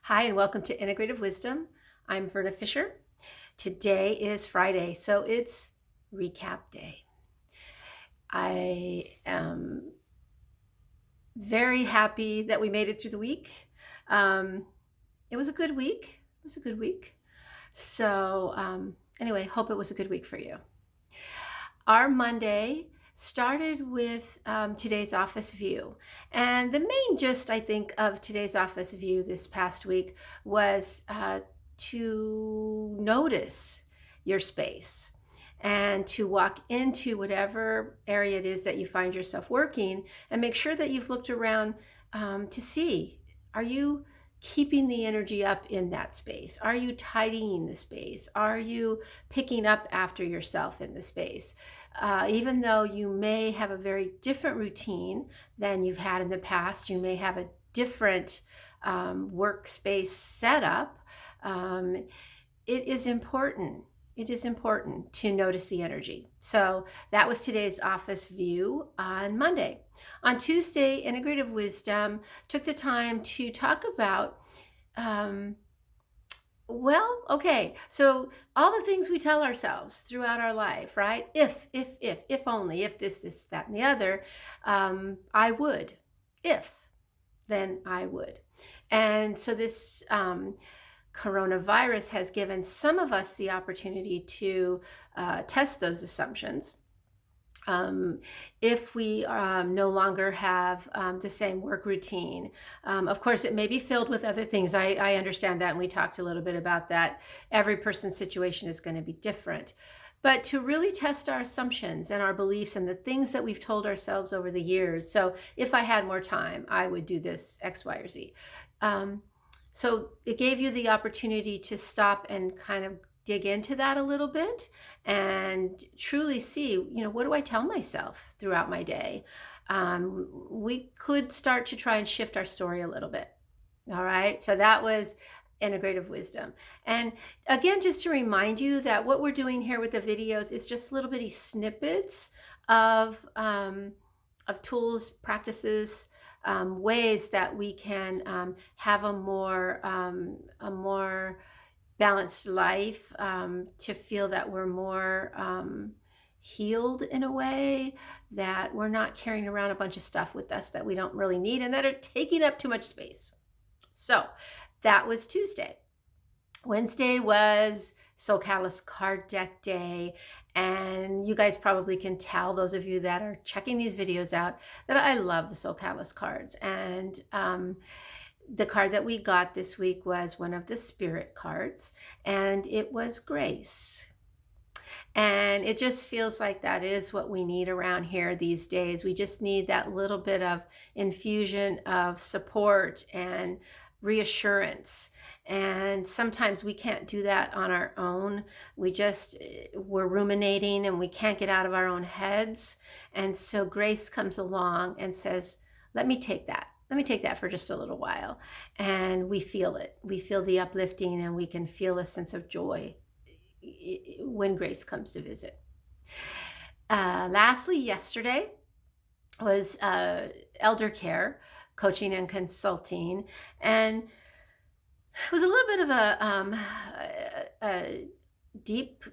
Hi, and welcome to Integrative Wisdom. I'm Verna Fisher. Today is Friday, so it's recap day. I am very happy that we made it through the week. It was a good week. It was a good week. Anyway, hope it was a good week for you. Our Monday started with today's office view. And the main gist, I think, of today's office view this past week was to notice your space and to walk into whatever area it is that you find yourself working and make sure that you've looked around to see, are you keeping the energy up in that space? Are you tidying the space? Are you picking up after yourself in the space? Even though you may have a very different routine than you've had in the past, you may have a different workspace setup. It is important. It is important to notice the energy. So that was today's office view on Monday. On Tuesday, Integrative Wisdom took the time to talk about, so all the things we tell ourselves throughout our life, right? If only, if this, that, and the other, I would. If, then I would. And so this coronavirus has given some of us the opportunity to test those assumptions. If we no longer have the same work routine. Of course, it may be filled with other things. I understand that, and we talked a little bit about that. Every person's situation is going to be different. But to really test our assumptions and our beliefs and the things that we've told ourselves over the years. So if I had more time, I would do this X, Y, or Z. So it gave you the opportunity to stop and kind of dig into that a little bit and truly see, what do I tell myself throughout my day? We could start to try and shift our story a little bit. All right. So that was Integrative Wisdom. And again, just to remind you that what we're doing here with the videos is just little bitty snippets of tools, practices, ways that we can have a more balanced life, to feel that we're more healed in a way, that we're not carrying around a bunch of stuff with us that we don't really need and that are taking up too much space. So that was Tuesday. Wednesday was Soul Catalyst Card Deck Day. And you guys probably can tell, those of you that are checking these videos out, that I love the Soul Catalyst cards. And the card that we got this week was one of the spirit cards, and it was grace. And it just feels like that is what we need around here these days. We just need that little bit of infusion of support and reassurance. And sometimes we can't do that on our own. We're ruminating and we can't get out of our own heads. And so grace comes along and says, let me take that. Let me take that for just a little while. And we feel it. We feel the uplifting, and we can feel a sense of joy when grace comes to visit. Lastly, yesterday was elder care, coaching and consulting. And it was a little bit of a deep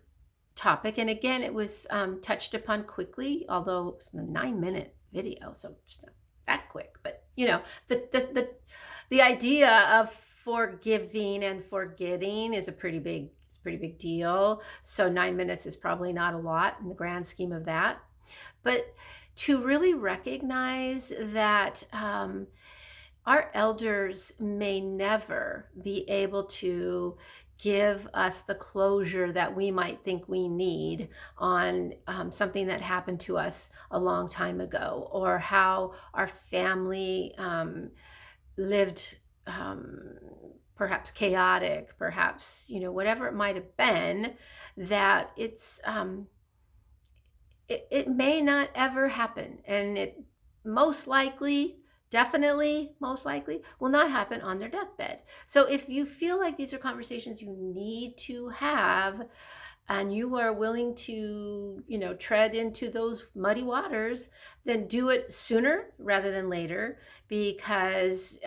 topic. And again, it was touched upon quickly, although it was a 9-minute video, so it's not that quick. But the idea of forgiving and forgetting is a pretty big deal. So 9 minutes is probably not a lot in the grand scheme of that. But to really recognize that our elders may never be able to give us the closure that we might think we need on something that happened to us a long time ago, or how our family lived, perhaps chaotic, perhaps, whatever it might have been, that it may not ever happen. And it most likely, definitely, most likely, will not happen on their deathbed. So if you feel like these are conversations you need to have, and you are willing to, tread into those muddy waters, then do it sooner rather than later, because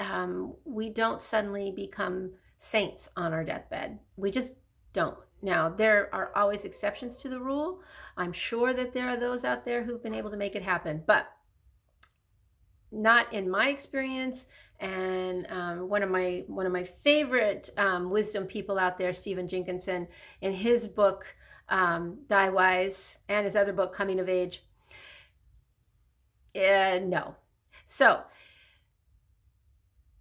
we don't suddenly become saints on our deathbed. We just don't. Now, there are always exceptions to the rule. I'm sure that there are those out there who've been able to make it happen, but not in my experience. And one of my favorite wisdom people out there, Stephen Jenkinson, in his book Die Wise, and his other book Coming of Age, no. So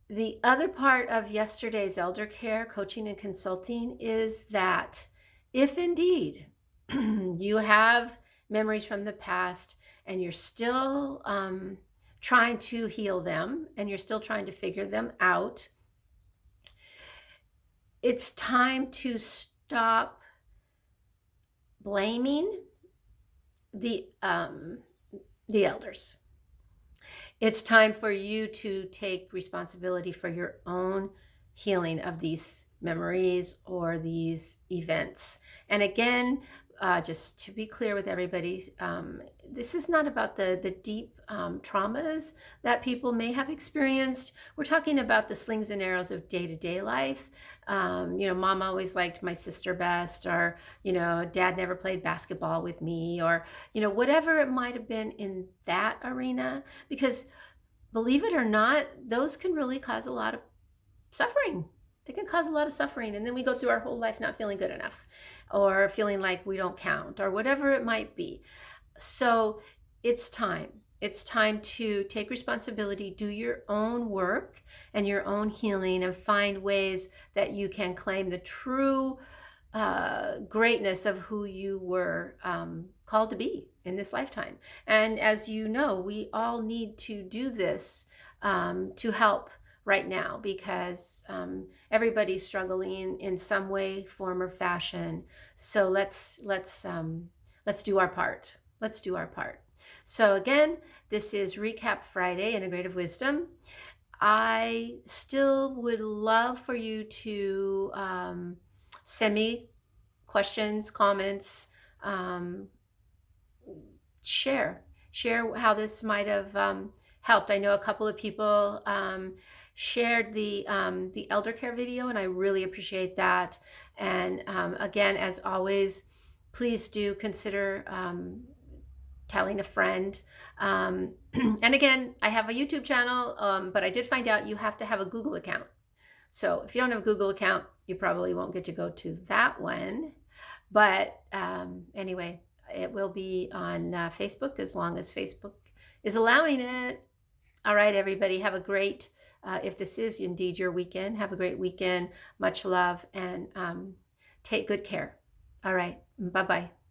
the other part of yesterday's elder care coaching and consulting is that if indeed you have memories from the past and you're still trying to heal them and you're still trying to figure them out, it's time to stop blaming the elders. It's time for you to take responsibility for your own healing of these memories or these events. And again, just to be clear with everybody, this is not about the deep traumas that people may have experienced. We're talking about the slings and arrows of day-to-day life. Mom always liked my sister best, or, dad never played basketball with me, or, whatever it might have been in that arena. Because believe it or not, those can really cause a lot of suffering. They can cause a lot of suffering. And then we go through our whole life not feeling good enough, or feeling like we don't count, or whatever it might be. So it's time. It's time to take responsibility, do your own work and your own healing, and find ways that you can claim the true greatness of who you were called to be in this lifetime. And as you know, we all need to do this to help right now, because everybody's struggling in some way, form, or fashion. So let's do our part. Let's do our part. So again, this is Recap Friday, Integrative Wisdom. I still would love for you to send me questions, comments, share how this might have helped. I know a couple of people shared the elder care video, and I really appreciate that. And again, as always, please do consider telling a friend. And again, I have a YouTube channel, but I did find out you have to have a Google account. So if you don't have a Google account, you probably won't get to go to that one. But anyway, it will be on Facebook, as long as Facebook is allowing it. All right, everybody, have a great, if this is indeed your weekend, have a great weekend. Much love, and take good care. All right, bye-bye.